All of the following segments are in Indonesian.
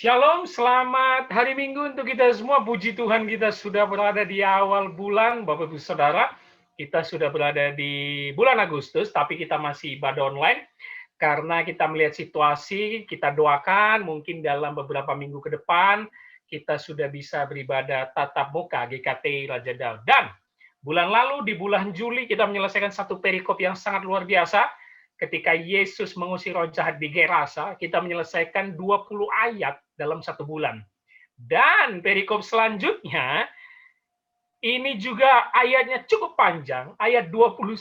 Shalom, selamat hari Minggu untuk kita semua. Puji Tuhan kita sudah berada di awal bulan, Bapak Ibu Saudara. Kita sudah berada di bulan Agustus, tapi kita masih ibadah online. Karena kita melihat situasi, kita doakan mungkin dalam beberapa minggu ke depan, kita sudah bisa beribadah tatap muka GKT Raja Daud. Dan bulan lalu, di bulan Juli, kita menyelesaikan satu perikop yang sangat luar biasa. Ketika Yesus mengusir roh jahat di Gerasa, kita menyelesaikan 20 ayat dalam satu bulan. Dan perikop selanjutnya, ini juga ayatnya cukup panjang, ayat 21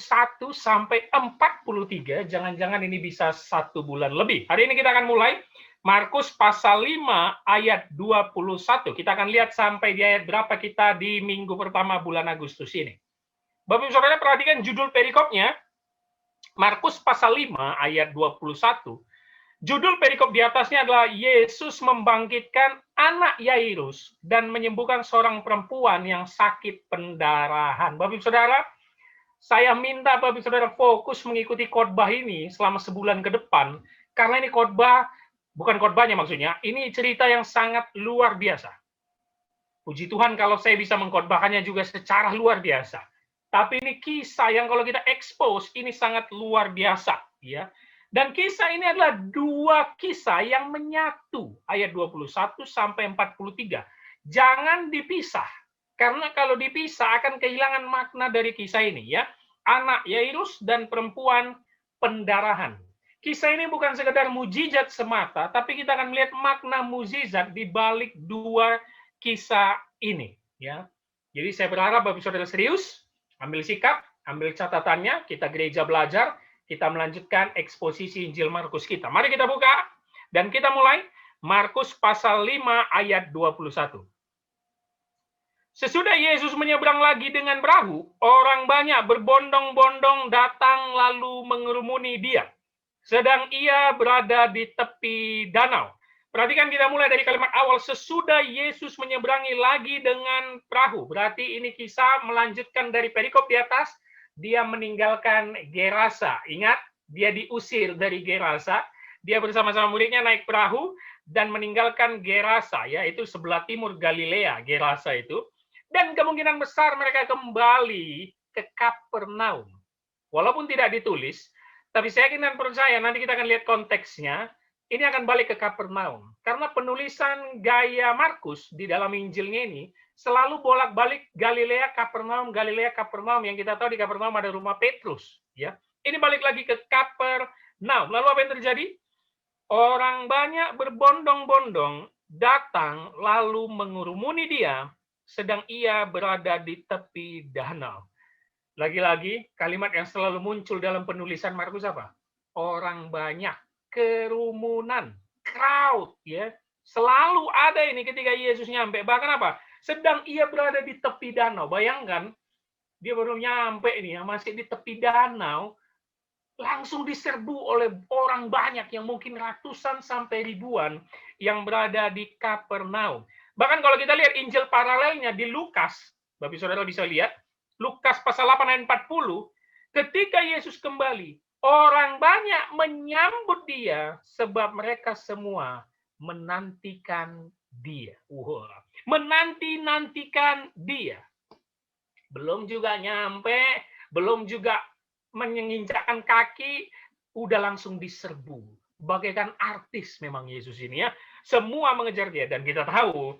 sampai 43, jangan-jangan ini bisa satu bulan lebih. Hari ini kita akan mulai Markus pasal 5 ayat 21. Kita akan lihat sampai di ayat berapa kita di minggu pertama bulan Agustus ini. Bapak Ibu Saudara perhatikan judul perikopnya, Markus pasal 5 ayat 21. Judul perikop di atasnya adalah Yesus membangkitkan anak Yairus dan menyembuhkan seorang perempuan yang sakit pendarahan. Bapak Ibu Saudara, saya minta Bapak Ibu Saudara fokus mengikuti khotbah ini selama sebulan ke depan, karena ini khotbah, bukan khotbahnya maksudnya, ini cerita yang sangat luar biasa. Puji Tuhan kalau saya bisa mengkhotbahkannya juga secara luar biasa. Tapi ini kisah yang kalau kita expose, ini sangat luar biasa. Ya. Dan kisah ini adalah dua kisah yang menyatu. Ayat 21 sampai 43. Jangan dipisah. Karena kalau dipisah akan kehilangan makna dari kisah ini. Ya. Anak Yairus dan perempuan pendarahan. Kisah ini bukan sekedar mujizat semata, tapi kita akan melihat makna mujizat di balik dua kisah ini. Ya. Jadi saya berharap Bapak Saudara serius, ambil sikap, ambil catatannya, kita gereja belajar, kita melanjutkan eksposisi Injil Markus kita. Mari kita buka, dan kita mulai Markus pasal 5 ayat 21. Sesudah Yesus menyeberang lagi dengan perahu, orang banyak berbondong-bondong datang lalu mengerumuni dia. Sedang ia berada di tepi danau. Perhatikan kita mulai dari kalimat awal, sesudah Yesus menyeberangi lagi dengan perahu. Berarti ini kisah melanjutkan dari perikop di atas, dia meninggalkan Gerasa. Ingat, dia diusir dari Gerasa, dia bersama-sama muridnya naik perahu, dan meninggalkan Gerasa, yaitu sebelah timur Galilea, Gerasa itu. Dan kemungkinan besar mereka kembali ke Kapernaum. Walaupun tidak ditulis, tapi saya yakin dan percaya, nanti kita akan lihat konteksnya, ini akan balik ke Kapernaum. Karena penulisan gaya Markus di dalam Injilnya ini selalu bolak-balik Galilea, Kapernaum, yang kita tahu di Kapernaum ada rumah Petrus. Ya, ini balik lagi ke Kapernaum. Lalu apa yang terjadi? Orang banyak berbondong-bondong datang lalu mengurumuni dia, sedang ia berada di tepi danau. Lagi-lagi, kalimat yang selalu muncul dalam penulisan Markus apa? Orang banyak. Kerumunan, crowd, ya, selalu ada ini ketika Yesus nyampe. Bahkan apa? Sedang ia berada di tepi danau. Bayangkan, dia baru nyampe ini, masih di tepi danau, langsung diserbu oleh orang banyak yang mungkin ratusan sampai ribuan yang berada di Kapernaum. Bahkan kalau kita lihat Injil paralelnya di Lukas, Bapak Saudara bisa lihat, Lukas pasal 8 ayat 40, ketika Yesus kembali, orang banyak menyambut dia sebab mereka semua menantikan dia. Menanti-nantikan dia. Belum juga nyampe, belum juga menginjakkan kaki, udah langsung diserbu. Bagaikan artis memang Yesus ini ya. Semua mengejar dia, dan kita tahu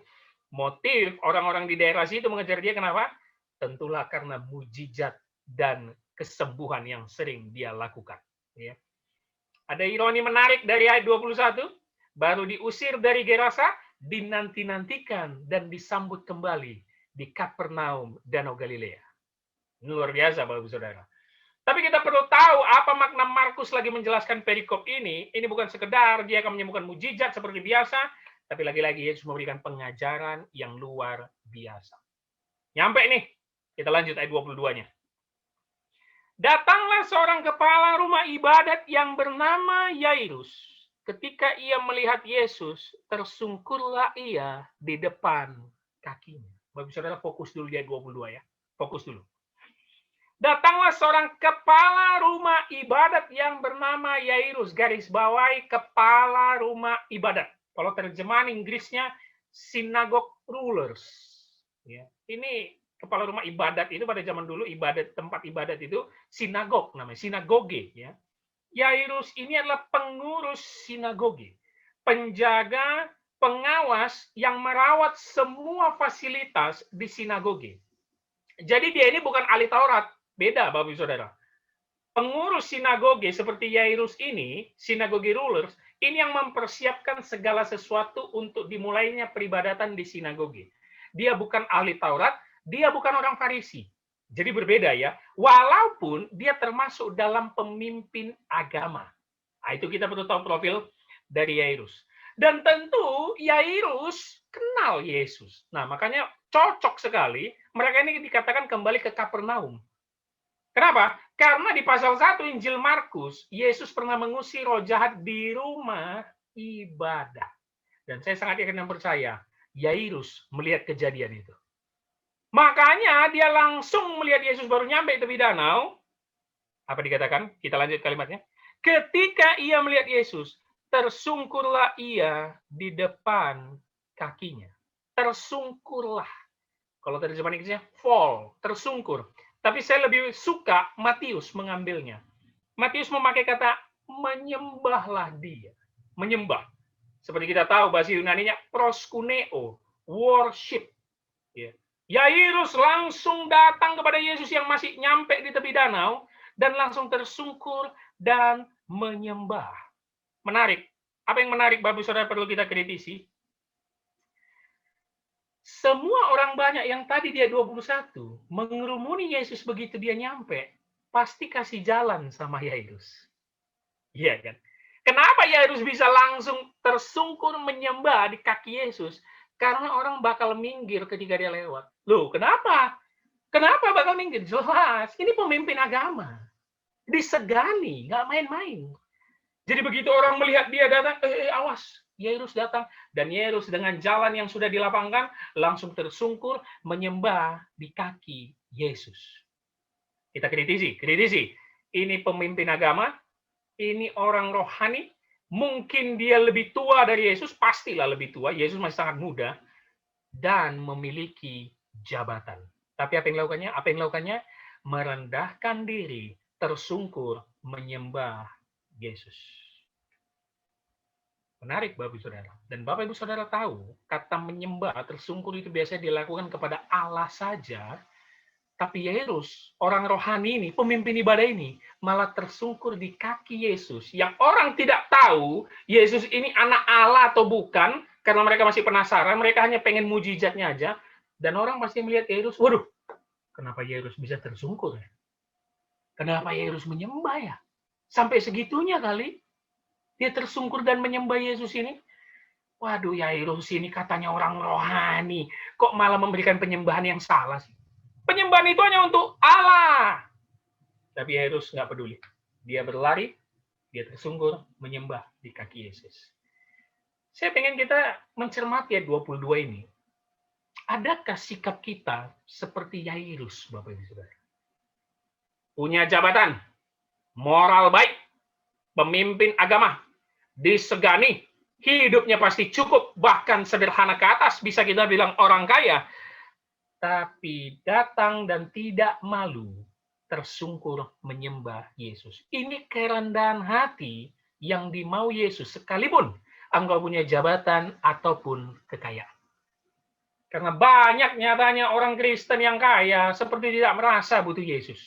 motif orang-orang di daerah situ mengejar dia kenapa? Tentulah karena mujizat dan kesembuhan yang sering dia lakukan. Ya. Ada ironi menarik dari ayat 21, baru diusir dari Gerasa, dinanti-nantikan dan disambut kembali di Kapernaum, Danau Galilea. Ini luar biasa, Bapak Saudara. Tapi kita perlu tahu apa makna Markus lagi menjelaskan perikop ini. Ini bukan sekedar dia akan menyembuhkan mujizat seperti biasa, tapi lagi-lagi Yesus memberikan pengajaran yang luar biasa. Nyampe nih, kita lanjut ayat 22-nya. Datanglah seorang kepala rumah ibadat yang bernama Yairus. Ketika ia melihat Yesus, tersungkurlah ia di depan kakinya. Bapak Saudara fokus dulu di ayat 22 ya. Fokus dulu. Datanglah seorang kepala rumah ibadat yang bernama Yairus. Garis bawahi kepala rumah ibadat. Kalau terjemahan Inggrisnya synagogue rulers. Ya. Ini kepala rumah ibadat itu pada zaman dulu ibadat tempat ibadat itu sinagog namanya, sinagoge ya. Yairus ini adalah pengurus sinagoge, penjaga, pengawas yang merawat semua fasilitas di sinagoge. Jadi dia ini bukan ahli Taurat, beda Bapak Ibu Saudara. Pengurus sinagoge seperti Yairus ini, sinagoge rulers, ini yang mempersiapkan segala sesuatu untuk dimulainya peribadatan di sinagoge. Dia bukan ahli Taurat, dia bukan orang Farisi. Jadi berbeda ya, walaupun dia termasuk dalam pemimpin agama. Nah, itu kita perlu tahu profil dari Yairus. Dan tentu Yairus kenal Yesus. Nah, makanya cocok sekali mereka ini dikatakan kembali ke Kapernaum. Kenapa? Karena di pasal 1 Injil Markus, Yesus pernah mengusir roh jahat di rumah ibadah. Dan saya sangat yakin dan percaya, Yairus melihat kejadian itu. Makanya dia langsung melihat Yesus baru nyampe tepi danau. Apa dikatakan? Kita lanjut kalimatnya. Ketika ia melihat Yesus, tersungkurlah ia di depan kakinya. Tersungkurlah. Kalau terjemahan Inggrisnya, fall, tersungkur. Tapi saya lebih suka Matius mengambilnya. Matius memakai kata menyembahlah dia. Menyembah. Seperti kita tahu bahasa Yunaninya proskuneo, worship. Yairus langsung datang kepada Yesus yang masih nyampe di tepi danau dan langsung tersungkur dan menyembah. Menarik. Apa yang menarik Bapak Saudara perlu kita kritisi? Semua orang banyak yang tadi dia 21 mengerumuni Yesus begitu dia nyampe, pasti kasih jalan sama Yairus. Iya kan? Kenapa Yairus bisa langsung tersungkur menyembah di kaki Yesus? Karena orang bakal minggir ketika dia lewat. Loh, kenapa? Kenapa bakal minggir? Jelas, ini pemimpin agama. Disegani, nggak main-main. Jadi begitu orang melihat dia datang, awas, Yairus datang. Dan Yairus dengan jalan yang sudah dilapangkan, langsung tersungkur menyembah di kaki Yesus. Kita kritisi. Ini pemimpin agama, ini orang rohani, mungkin dia lebih tua dari Yesus, pastilah lebih tua, Yesus masih sangat muda, dan memiliki jabatan. Tapi apa yang dilakukannya? Merendahkan diri, tersungkur, menyembah Yesus. Menarik Bapak Ibu Saudara. Dan Bapak Ibu Saudara tahu, kata menyembah, tersungkur itu biasanya dilakukan kepada Allah saja, tapi Yairus, orang rohani ini, pemimpin ibadah ini, malah tersungkur di kaki Yesus. Yang orang tidak tahu, Yesus ini anak Allah atau bukan, karena mereka masih penasaran, mereka hanya pengen mujizatnya aja, dan orang pasti melihat Yairus, waduh, kenapa Yairus bisa tersungkur ya? Kenapa Yairus menyembah ya? Sampai segitunya kali, dia tersungkur dan menyembah Yesus ini. Waduh, Yairus ini katanya orang rohani, kok malah memberikan penyembahan yang salah sih? Penyembahan itu hanya untuk Allah. Tapi Yairus nggak peduli. Dia berlari, dia tersungkur, menyembah di kaki Yesus. Saya pengen kita mencermati ayat 22 ini. Adakah sikap kita seperti Yairus, Bapak Ibu Saudara? Punya jabatan, moral baik, pemimpin agama, disegani, hidupnya pasti cukup, bahkan sederhana ke atas, bisa kita bilang orang kaya, tapi datang dan tidak malu, tersungkur menyembah Yesus. Ini kerendahan hati yang dimau Yesus, sekalipun engkau punya jabatan ataupun kekayaan. Karena banyak nyatanya orang Kristen yang kaya seperti tidak merasa butuh Yesus.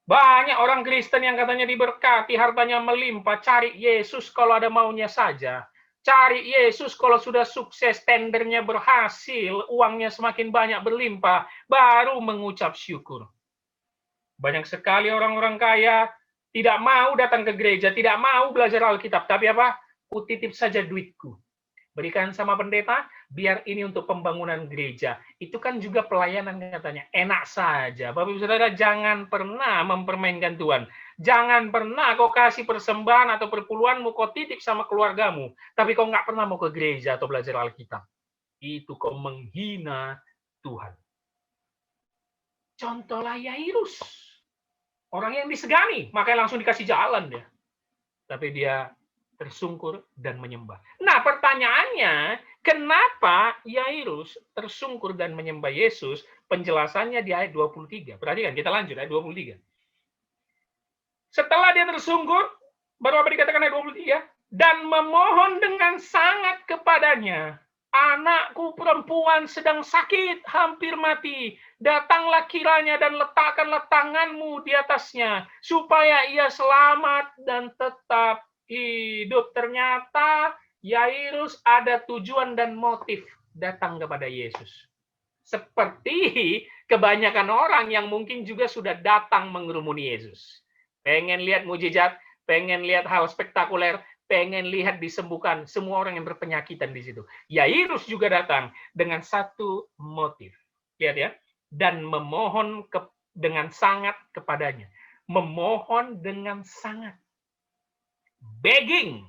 Banyak orang Kristen yang katanya diberkati, hartanya melimpah, cari Yesus kalau ada maunya saja. Cari Yesus kalau sudah sukses, tendernya berhasil, uangnya semakin banyak berlimpah, baru mengucap syukur. Banyak sekali orang-orang kaya tidak mau datang ke gereja, tidak mau belajar Alkitab, tapi apa? Kutitip saja duitku. Berikan sama pendeta, biar ini untuk pembangunan gereja. Itu kan juga pelayanan katanya. Enak saja. Bapak Ibu Saudara, jangan pernah mempermainkan Tuhan. Jangan pernah kau kasih persembahan atau perpuluhanmu, kau titip sama keluargamu. Tapi kau nggak pernah mau ke gereja atau belajar Alkitab. Itu kau menghina Tuhan. Contohlah Yairus. Orang yang disegani, makanya langsung dikasih jalan dia. Tapi dia tersungkur dan menyembah. Nah, pertanyaannya, kenapa Yairus tersungkur dan menyembah Yesus? Penjelasannya di ayat 23. Perhatikan, kita lanjut ayat 23. Setelah dia tersungkur, baru apa dikatakan ayat 23? Dan memohon dengan sangat kepadanya, anakku perempuan sedang sakit, hampir mati. Datanglah kiranya dan letakkanlah tanganmu di atasnya, supaya ia selamat dan tetap hidup. Ternyata Yairus ada tujuan dan motif datang kepada Yesus. Seperti kebanyakan orang yang mungkin juga sudah datang mengerumuni Yesus. Pengen lihat mujizat, pengen lihat hal spektakuler, pengen lihat disembuhkan semua orang yang berpenyakitan di situ. Yairus juga datang dengan satu motif. Lihat ya. Dan memohon dengan sangat kepadanya. Memohon dengan sangat. Begging.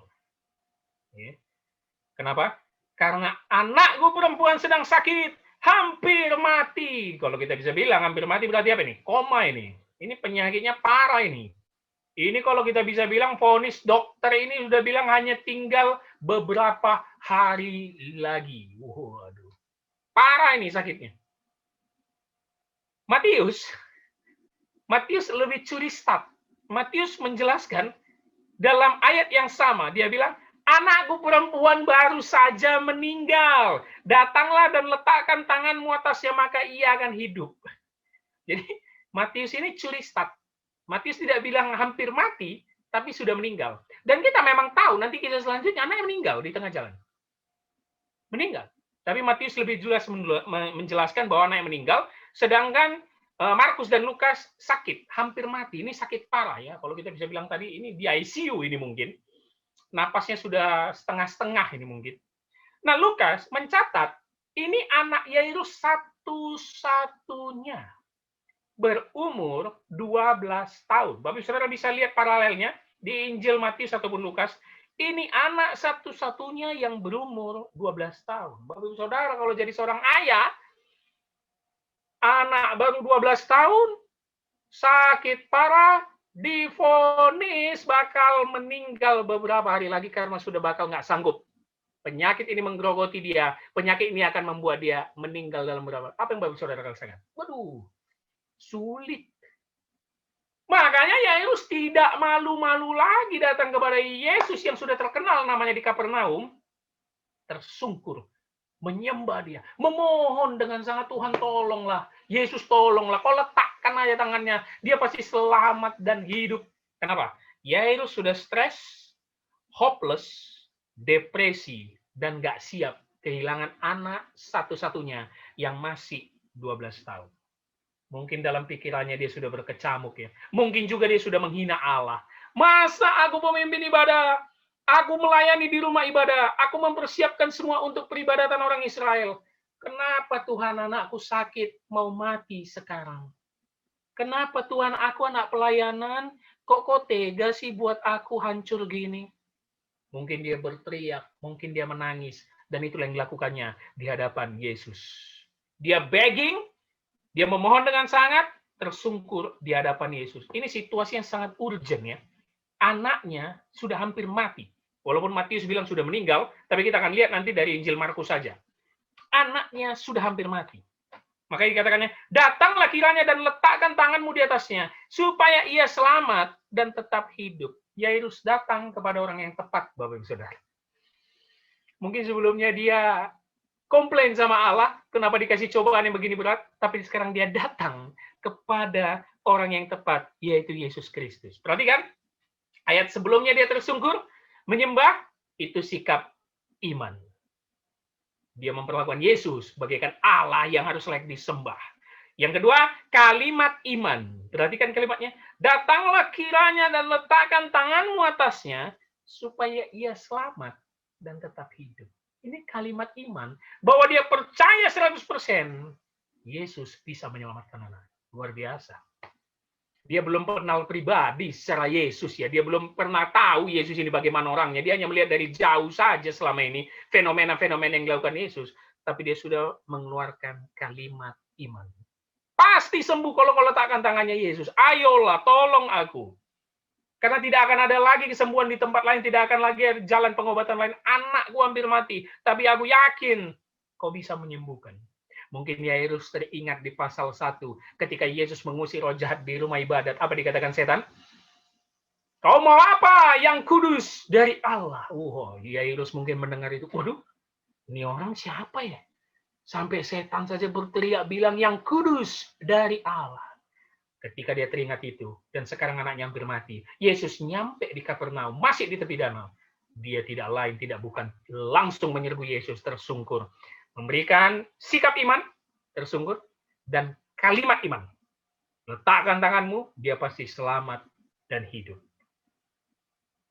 Kenapa? Karena anakku perempuan sedang sakit, hampir mati. Kalau kita bisa bilang hampir mati berarti apa ini? Koma ini. Ini penyakitnya parah ini. Ini kalau kita bisa bilang vonis dokter ini sudah bilang hanya tinggal beberapa hari lagi. Waduh. Parah ini sakitnya. Matius lebih curi start. Matius menjelaskan dalam ayat yang sama, dia bilang, anakku perempuan baru saja meninggal. Datanglah dan letakkan tanganmu atasnya, maka ia akan hidup. Jadi, Matius ini curi start. Matius tidak bilang hampir mati, tapi sudah meninggal. Dan kita memang tahu, nanti kisah selanjutnya, anaknya meninggal di tengah jalan. Meninggal. Tapi Matius lebih jelas menjelaskan bahwa anaknya meninggal, sedangkan Markus dan Lukas sakit, hampir mati. Ini sakit parah ya. Kalau kita bisa bilang tadi, ini di ICU ini mungkin. Napasnya sudah setengah-setengah ini mungkin. Nah, Lukas mencatat, ini anak Yairus satu-satunya. Berumur 12 tahun. Bapak Saudara bisa lihat paralelnya di Injil Matius ataupun Lukas. Ini anak satu-satunya yang berumur 12 tahun. Bapak Saudara kalau jadi seorang ayah, anak baru 12 tahun, sakit parah, divonis bakal meninggal beberapa hari lagi karena sudah bakal nggak sanggup. Penyakit ini menggerogoti dia, penyakit ini akan membuat dia meninggal dalam beberapa. Apa yang Bapak Saudara rasakan? Waduh, sulit. Makanya Yairus tidak malu-malu lagi datang kepada Yesus yang sudah terkenal namanya di Kapernaum, tersungkur, menyembah dia, memohon dengan sangat, Tuhan tolonglah, Yesus tolonglah, kau letakkan aja tangannya, dia pasti selamat dan hidup. Kenapa? Yairus sudah stres, hopeless, depresi, dan gak siap kehilangan anak satu-satunya yang masih 12 tahun. Mungkin dalam pikirannya dia sudah berkecamuk ya. Mungkin juga dia sudah menghina Allah. Masa aku pemimpin ibadah? Aku melayani di rumah ibadah. Aku mempersiapkan semua untuk peribadatan orang Israel. Kenapa Tuhan anakku sakit mau mati sekarang? Kenapa Tuhan aku anak pelayanan? Kok tega sih buat aku hancur gini? Mungkin dia berteriak, mungkin dia menangis. Dan itulah yang dilakukannya di hadapan Yesus. Dia begging, dia memohon dengan sangat, tersungkur di hadapan Yesus. Ini situasi yang sangat urgent ya. Anaknya sudah hampir mati. Walaupun Matius bilang sudah meninggal, tapi kita akan lihat nanti dari Injil Markus saja. Anaknya sudah hampir mati. Makanya dikatakannya, datanglah kiranya dan letakkan tanganmu di atasnya, supaya ia selamat dan tetap hidup. Yairus datang kepada orang yang tepat, Bapak Ibu Saudara. Mungkin sebelumnya dia komplain sama Allah, kenapa dikasih cobaan yang begini berat, tapi sekarang dia datang kepada orang yang tepat, yaitu Yesus Kristus. Perhatikan, ayat sebelumnya dia tersungkur, menyembah, itu sikap iman. Dia memperlakukan Yesus bagaikan Allah yang harus layak disembah. Yang kedua, kalimat iman. Perhatikan kalimatnya. Datanglah kiranya dan letakkan tanganmu atasnya, supaya ia selamat dan tetap hidup. Ini kalimat iman. Bahwa dia percaya 100%. Yesus bisa menyelamatkan anak. Luar biasa. Dia belum kenal pribadi secara Yesus ya. Dia belum pernah tahu Yesus ini bagaimana orangnya. Dia hanya melihat dari jauh saja selama ini fenomena-fenomena yang dilakukan Yesus. Tapi dia sudah mengeluarkan kalimat iman. Pasti sembuh kalau kau letakkan tangannya Yesus. Ayolah, tolong aku. Karena tidak akan ada lagi kesembuhan di tempat lain, tidak akan lagi ada jalan pengobatan lain. Anakku hampir mati, tapi aku yakin kau bisa menyembuhkan. Mungkin Yairus teringat di pasal 1, ketika Yesus mengusir roh jahat di rumah ibadat. Apa dikatakan setan? Kau mau apa? Yang kudus dari Allah. Yairus mungkin mendengar itu. Waduh, ini orang siapa ya? Sampai setan saja berteriak bilang yang kudus dari Allah. Ketika dia teringat itu, dan sekarang anaknya hampir mati, Yesus nyampe di Kapernaum, masih di tepi danau. Dia tidak lain, tidak bukan, langsung menyerbu Yesus tersungkur. Memberikan sikap iman, tersungkur, dan kalimat iman. Letakkan tanganmu, dia pasti selamat dan hidup.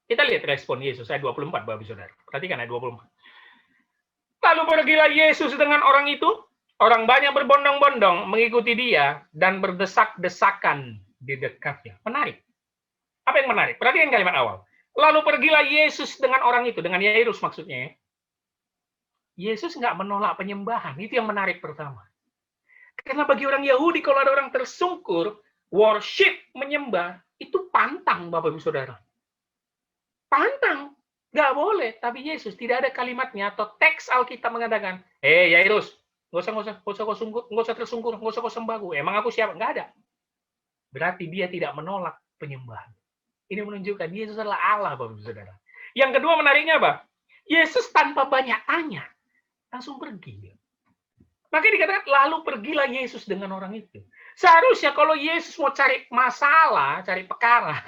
Kita lihat respon Yesus, ayat 24, Bapak Saudara. Perhatikan ayat 24. Lalu pergilah Yesus dengan orang itu. Orang banyak berbondong-bondong mengikuti dia dan berdesak-desakan di dekatnya. Menarik. Apa yang menarik? Perhatikan kalimat awal. Lalu pergilah Yesus dengan orang itu, dengan Yairus maksudnya. Yesus nggak menolak penyembahan. Itu yang menarik pertama. Karena bagi orang Yahudi, kalau ada orang tersungkur, worship, menyembah, itu pantang, Bapak Ibu Saudara. Pantang. Nggak boleh. Tapi Yesus tidak ada kalimatnya atau teks Alkitab mengatakan, Yairus, nggak usah tersungkur, nggak usah kau sembah gue. Emang aku siapa? Nggak ada. Berarti dia tidak menolak penyembahan. Ini menunjukkan Yesus adalah Allah, Bapak Ibu Saudara. Yang kedua menariknya apa? Yesus tanpa banyak tanya, langsung pergi. Makanya dikatakan, lalu pergilah Yesus dengan orang itu. Seharusnya kalau Yesus mau cari masalah, cari perkara,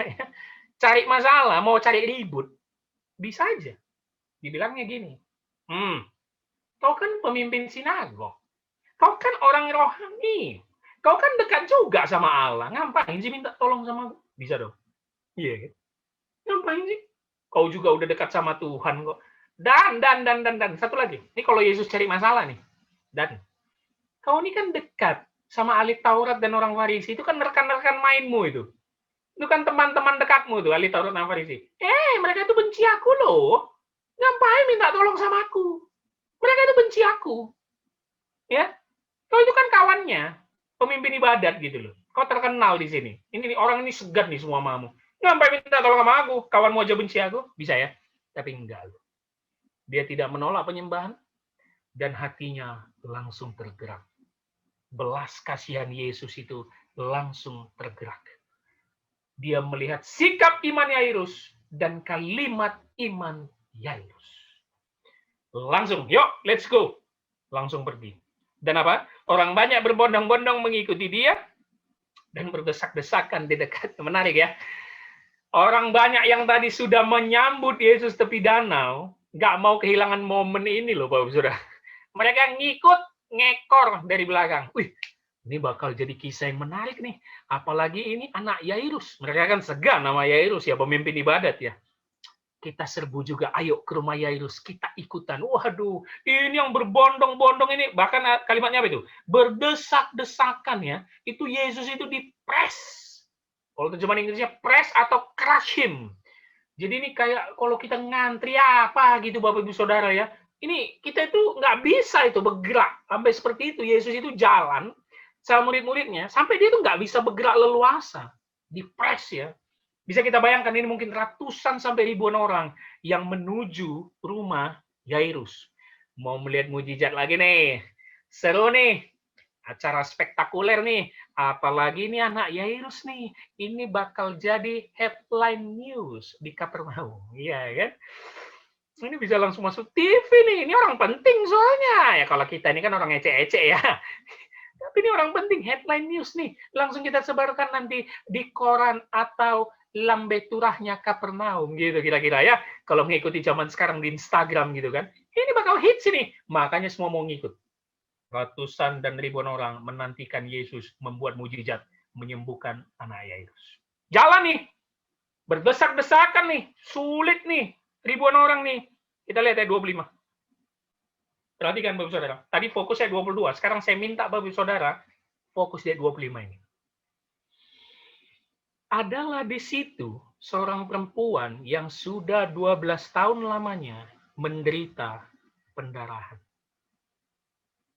cari masalah, mau cari ribut, bisa aja. Dibilangnya gini, kau kan pemimpin sinagog. Kau kan orang rohani. Kau kan dekat juga sama Allah. Ngapain sih minta tolong sama aku? Bisa dong. Iya. Ngapain sih? Kau juga udah dekat sama Tuhan kok. Dan. Satu lagi. Ini kalau Yesus cari masalah nih. Dan. Kau ini kan dekat sama ahli Taurat dan orang Farisi. Itu kan rekan-rekan mainmu itu. Itu kan teman-teman dekatmu itu, ahli Taurat dan Farisi. Mereka itu benci aku loh. Ngapain minta tolong sama aku? Mereka itu benci aku. Ya, kau itu kan kawannya, pemimpin ibadat gitu loh. Kau terkenal di sini. Ini orang ini segan nih semua mamu. Ngapain minta tolong sama aku? Kawanmu aja benci aku, bisa ya? Tapi enggak loh. Dia tidak menolak penyembahan dan hatinya langsung tergerak. Belas kasihan Yesus itu langsung tergerak. Dia melihat sikap iman Yairus dan kalimat iman Yairus. Langsung, yuk, let's go. Langsung pergi. Dan apa? Orang banyak berbondong-bondong mengikuti dia dan berdesak-desakan di dekat. Menarik ya. Orang banyak yang tadi sudah menyambut Yesus tepi danau, nggak mau kehilangan momen ini loh, Bapak Saudara. Mereka ngikut, ngekor dari belakang. Wih, ini bakal jadi kisah yang menarik nih. Apalagi ini anak Yairus. Mereka kan segan nama Yairus ya, pemimpin ibadat ya. Kita serbu juga, ayo ke rumah Yairus, kita ikutan. Waduh, ini yang berbondong-bondong ini, bahkan kalimatnya apa itu? Berdesak-desakan ya, itu Yesus itu dipres. Kalau terjemahan Inggrisnya press atau crush him. Jadi ini kayak kalau kita ngantri apa gitu Bapak Ibu Saudara ya. Ini kita itu nggak bisa itu bergerak. Sampai seperti itu, Yesus itu jalan sama murid-muridnya, sampai dia itu nggak bisa bergerak leluasa. Dipres ya. Bisa kita bayangkan ini mungkin ratusan sampai ribuan orang yang menuju rumah Yairus. Mau melihat mujizat lagi nih. Seru nih. Acara spektakuler nih. Apalagi ini anak Yairus nih. Ini bakal jadi headline news di Kapernaum. Iya kan? Ini bisa langsung masuk TV nih. Ini orang penting soalnya. Ya kalau kita ini kan orang ece-ece ya. Tapi ini orang penting, headline news nih. Langsung kita sebarkan nanti di koran atau lambe turahnya Kapernaum gitu kira-kira ya. Kalau mengikuti zaman sekarang di Instagram gitu kan. Ini bakal hits ini. Makanya semua mau ngikut. Ratusan dan ribuan orang menantikan Yesus membuat mujizat menyembuhkan anak Yairus. Jalan nih. Berdesak-desakan nih. Sulit nih. Ribuan orang nih. Kita lihat ayat 25. Perhatikan Bapak Saudara. Tadi fokus ayat 22. Sekarang saya minta Bapak Saudara fokus di ayat 25 ini. Adalah di situ seorang perempuan yang sudah 12 tahun lamanya menderita pendarahan.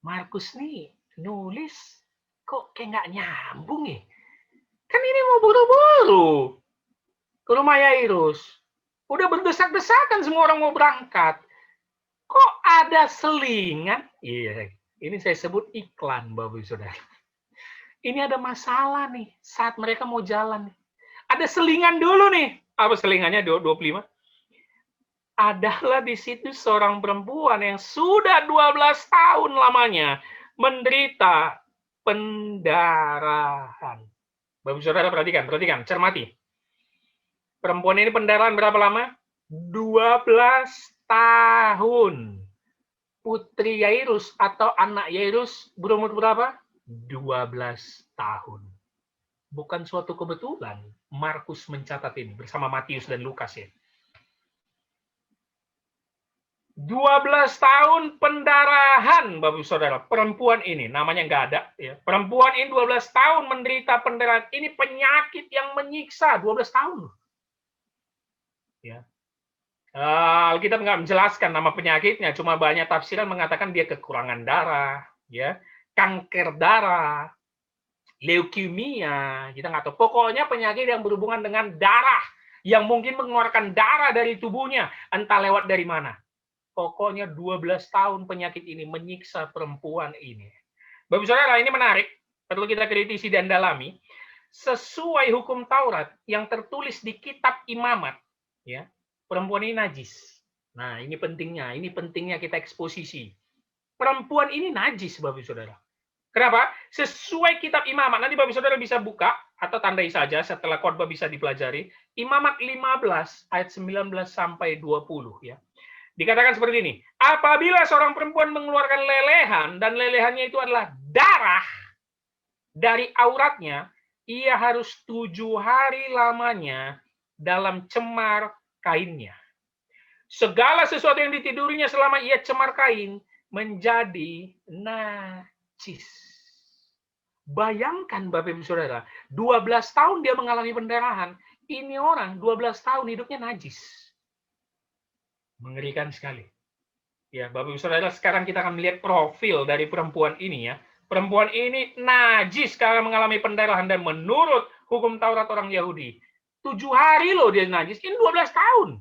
Markus nih nulis kok kayak nggak nyambung nih. Kan ini mau buru-buru. ke rumah Yairus. Udah berdesak-desakan semua orang mau berangkat. Kok ada selingan? Iya, ini saya sebut iklan, Bapak Ibu Saudara. Ini ada masalah nih saat mereka mau jalan. Ada selingan dulu nih. Apa selingannya 25? Adalah di situ seorang perempuan yang sudah 12 tahun lamanya menderita pendarahan. Bapak Saudara perhatikan, cermati. Perempuan ini pendarahan berapa lama? 12 tahun. Putri Yairus atau anak Yairus berumur berapa? 12 tahun. Bukan suatu kebetulan Markus mencatat ini bersama Matius dan Lukas ya. 12 tahun pendarahan, Bapak Saudara. Perempuan ini, namanya nggak ada. Ya. Perempuan ini 12 tahun menderita pendarahan. Ini penyakit yang menyiksa, 12 tahun. Ya. Alkitab nggak menjelaskan nama penyakitnya, cuma banyak tafsiran mengatakan dia kekurangan darah, ya, kanker darah, leukemia, kita nggak tahu. Pokoknya penyakit yang berhubungan dengan darah, yang mungkin mengeluarkan darah dari tubuhnya, entah lewat dari mana. Pokoknya 12 tahun penyakit ini menyiksa perempuan ini. Bapak Saudara, ini menarik, perlu kita kritisi dan dalami. Sesuai hukum Taurat yang tertulis di kitab Imamat, ya, perempuan ini najis. Nah, ini pentingnya kita eksposisi. Perempuan ini najis, Bapak Saudara. Kenapa? Sesuai kitab Imamat, nanti Bapak Saudara bisa buka atau tandai saja setelah khotbah bisa dipelajari. Imamat 15 ayat 19 sampai 20 ya. Dikatakan seperti ini, apabila seorang perempuan mengeluarkan lelehan, dan lelehannya itu adalah darah dari auratnya, ia harus 7 hari lamanya dalam cemar kainnya. Segala sesuatu yang ditidurinya selama ia cemar kain, menjadi najis. Bayangkan Bapak Ibu Saudara, 12 tahun dia mengalami pendarahan, ini orang 12 tahun hidupnya najis. Mengerikan sekali. Ya, Bapak Ibu Saudara, sekarang kita akan melihat profil dari perempuan ini ya. Perempuan ini najis karena mengalami pendarahan dan menurut hukum Taurat orang Yahudi. 7 hari loh dia najis, ini 12 tahun.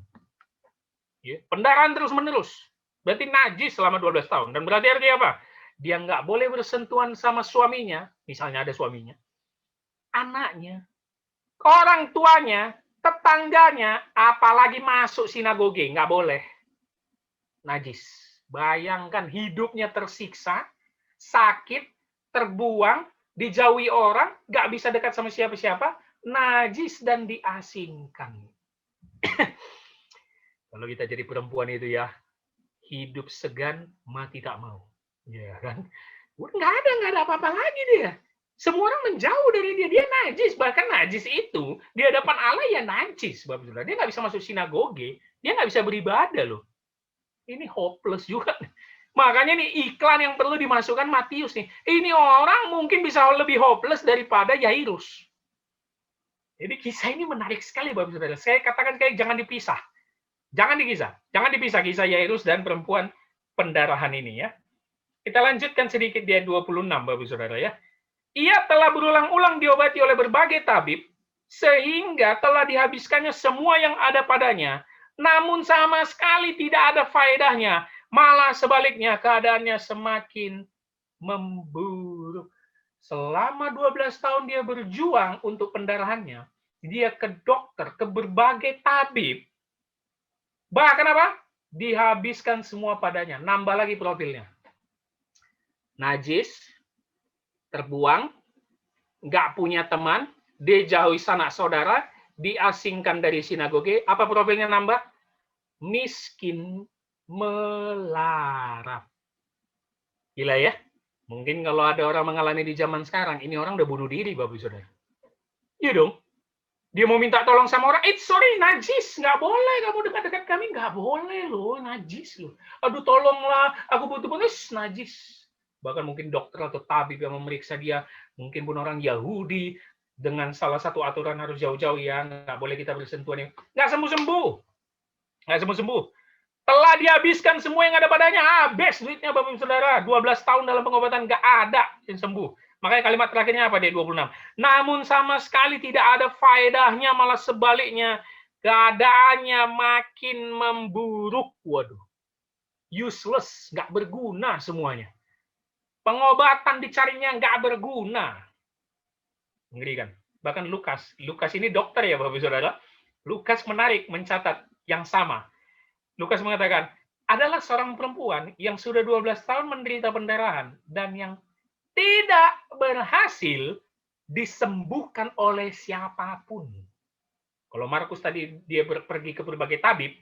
Ya, pendarahan terus-menerus. Berarti najis selama 12 tahun. Dan berarti artinya apa? Dia nggak boleh bersentuhan sama suaminya, misalnya ada suaminya, anaknya, orang tuanya, tetangganya, apalagi masuk sinagoge, nggak boleh. Najis. Bayangkan hidupnya tersiksa, sakit, terbuang, dijauhi orang, nggak bisa dekat sama siapa-siapa, najis dan diasingkan. Kalau kita jadi perempuan itu ya, hidup segan, mati tak mau. Ya kan? Nggak ada apa-apa lagi dia. Semua orang menjauh dari dia, dia najis. Bahkan najis itu, di hadapan Allah ya najis. Dia nggak bisa masuk sinagoge, dia nggak bisa beribadah loh. Ini hopeless juga. Makanya nih iklan yang perlu dimasukkan Matius nih. Ini orang mungkin bisa lebih hopeless daripada Yairus. Jadi kisah ini menarik sekali Bapak Saudara. Saya katakan kayak jangan dipisah. Jangan dipisah kisah Yairus dan perempuan pendarahan ini ya. Kita lanjutkan sedikit di ayat 26 Bapak Saudara ya. Ia telah berulang-ulang diobati oleh berbagai tabib, sehingga telah dihabiskannya semua yang ada padanya, namun sama sekali tidak ada faedahnya, malah sebaliknya keadaannya semakin memburuk. Selama 12 tahun dia berjuang untuk pendarahannya, dia ke dokter, ke berbagai tabib, bahkan apa? Dihabiskan semua padanya, nambah lagi profilnya. Najis, terbuang, nggak punya teman, dijauhi sanak saudara, diasingkan dari sinagoge, apa profilnya nambah? Miskin, melarat. Gila ya? Mungkin kalau ada orang mengalami di zaman sekarang, ini orang udah bunuh diri, Bapak Saudara. Iya dong. Dia mau minta tolong sama orang, sorry, najis, nggak boleh kamu dekat-dekat kami, nggak boleh loh, najis loh. Aduh tolonglah, aku butuh najis. Bahkan mungkin dokter atau tabib yang memeriksa dia, mungkin pun orang Yahudi, dengan salah satu aturan harus jauh-jauh ya, nggak boleh kita bersentuhan, nggak sembuh-sembuh. Telah dihabiskan semua yang ada padanya, habis duitnya Bapak Saudara, 12 tahun dalam pengobatan nggak ada yang sembuh. Makanya kalimat terakhirnya apa di 26? Namun sama sekali tidak ada faedahnya, malah sebaliknya Keadaannya makin memburuk. Waduh. Useless, nggak berguna semuanya. Pengobatan dicarinya nggak berguna. Ngeri kan? Bahkan Lukas ini dokter ya Bapak Saudara. Lukas menarik, mencatat yang sama. Lukas mengatakan, adalah seorang perempuan yang sudah 12 tahun menderita pendarahan dan yang tidak berhasil disembuhkan oleh siapapun. Kalau Markus tadi dia pergi ke berbagai tabib,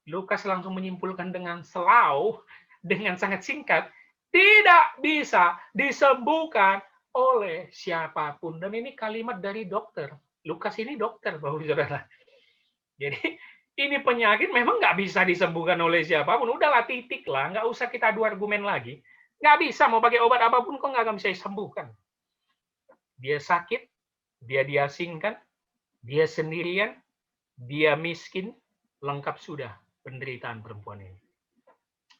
Lukas langsung menyimpulkan dengan selau, dengan sangat singkat, tidak bisa disembuhkan oleh siapapun. Dan ini kalimat dari dokter. Lukas ini dokter, Bapak Saudara. Jadi ini penyakit memang nggak bisa disembuhkan oleh siapapun. Udahlah, titik lah. Nggak usah kita adu argumen lagi. Nggak bisa, mau pakai obat apapun kok nggak akan bisa disembuhkan. Dia sakit, dia diasingkan, dia sendirian, dia miskin, lengkap sudah penderitaan perempuan ini.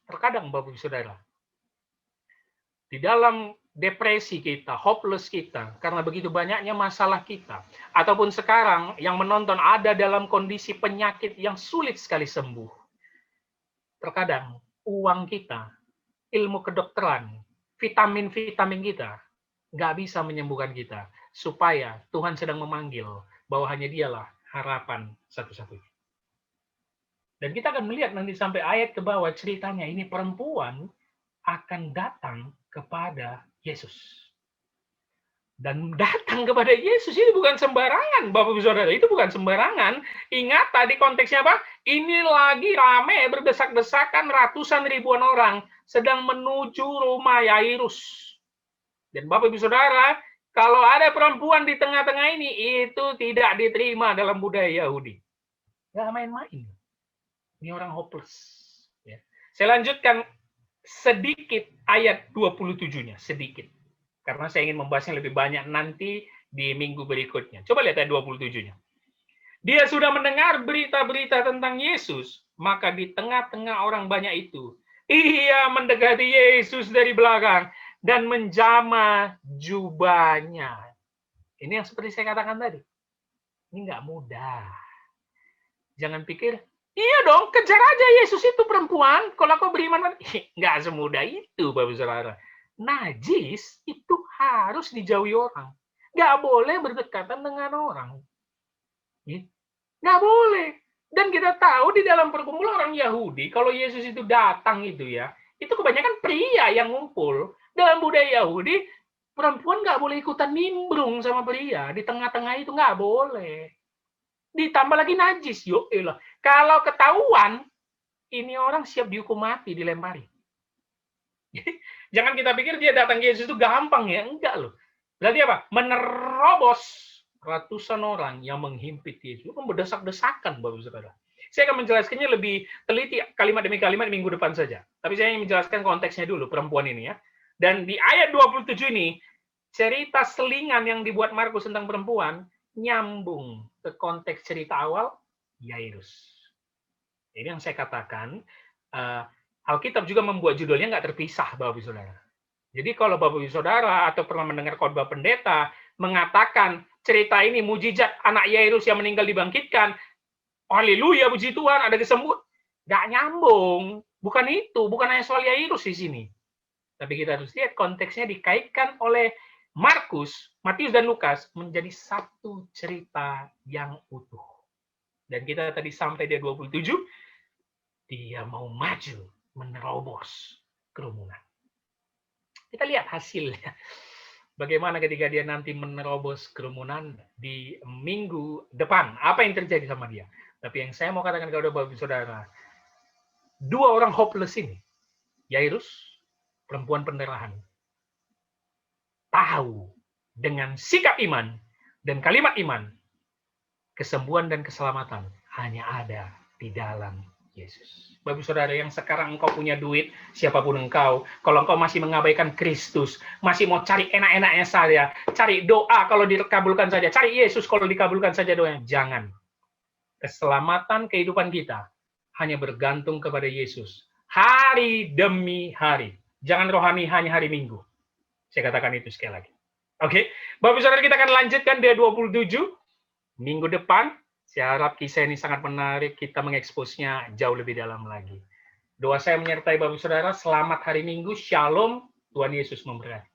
Terkadang Bapak Saudara, di dalam depresi kita, hopeless kita, karena begitu banyaknya masalah kita, ataupun sekarang yang menonton ada dalam kondisi penyakit yang sulit sekali sembuh. Terkadang uang kita, ilmu kedokteran, vitamin-vitamin kita, nggak bisa menyembuhkan kita, supaya Tuhan sedang memanggil bahwa hanya Dialah harapan satu-satunya. Dan kita akan melihat nanti sampai ayat ke bawah ceritanya, ini perempuan akan datang kepada Yesus. Dan datang kepada Yesus ini bukan sembarangan, Bapak-Ibu Saudara. Itu bukan sembarangan. Ingat tadi konteksnya apa? Ini lagi rame, berdesak-desakan ratusan ribuan orang sedang menuju rumah Yairus. Dan Bapak-Ibu Saudara, kalau ada perempuan di tengah-tengah ini, itu tidak diterima dalam budaya Yahudi. Nggak main-main. Ini orang hopeless. Ya. Saya lanjutkan sedikit ayat 27-nya, sedikit. Karena saya ingin membahasnya lebih banyak nanti di minggu berikutnya. Coba lihat ayat 27-nya. Dia sudah mendengar berita-berita tentang Yesus, maka di tengah-tengah orang banyak itu, ia mendekati Yesus dari belakang dan menjamah jubahnya. Ini yang seperti saya katakan tadi. Ini nggak mudah. Jangan pikir, iya dong, kejar aja Yesus itu perempuan. Kalau kau beriman, nggak semudah itu, Bapak Saudara. Najis itu harus dijauhi orang. Nggak boleh berdekatan dengan orang. Nggak boleh. Dan kita tahu di dalam perkumpulan orang Yahudi, kalau Yesus itu datang itu ya, itu kebanyakan pria yang ngumpul. Dalam budaya Yahudi, perempuan nggak boleh ikutan nimbrung sama pria. Di tengah-tengah itu nggak boleh. Ditambah lagi najis. Yoelah. Kalau ketahuan, ini orang siap dihukum mati, dilempari. Jangan kita pikir dia datang Yesus itu gampang ya. Enggak loh. Berarti apa? Menerobos ratusan orang yang menghimpit Yesus. Itu berdesak-desakan, Bapak Saudara. Saya akan menjelaskannya lebih teliti kalimat demi kalimat minggu depan saja. Tapi saya ingin menjelaskan konteksnya dulu, perempuan ini ya. Dan di ayat 27 ini, cerita selingan yang dibuat Markus tentang perempuan, nyambung ke konteks cerita awal Yairus. Ini yang saya katakan, Alkitab juga membuat judulnya nggak terpisah, Bapak-Ibu Saudara. Jadi kalau Bapak-Ibu Saudara atau pernah mendengar khotbah pendeta mengatakan cerita ini mujizat anak Yairus yang meninggal dibangkitkan, haleluya, puji Tuhan, ada kesembuhan. Nggak nyambung. Bukan itu, bukan hanya soal Yairus di sini. Tapi kita harus lihat konteksnya dikaitkan oleh Markus, Matius, dan Lukas menjadi satu cerita yang utuh. Dan kita tadi sampai di 27, dia mau maju menerobos kerumunan. Kita lihat hasilnya. Bagaimana ketika dia nanti menerobos kerumunan di minggu depan. Apa yang terjadi sama dia? Tapi yang saya mau katakan kepada Bapak Saudara, dua orang hopeless ini, Yairus, perempuan pendarahan, tahu dengan sikap iman dan kalimat iman, kesembuhan dan keselamatan hanya ada di dalam Yesus. Bapak Saudara, yang sekarang engkau punya duit, siapapun engkau, kalau engkau masih mengabaikan Kristus, masih mau cari enak-enaknya saja, cari doa kalau dikabulkan saja, cari Yesus kalau dikabulkan saja doanya, jangan. Keselamatan kehidupan kita hanya bergantung kepada Yesus. Hari demi hari. Jangan rohani hanya hari Minggu. Saya katakan itu sekali lagi. Oke, Bapak Saudara, kita akan lanjutkan di 27. Minggu depan, Saya harap kisah ini sangat menarik, kita mengeksposnya jauh lebih dalam lagi. Doa saya menyertai Bapak Saudara, selamat hari Minggu, Shalom, Tuhan Yesus memberkati.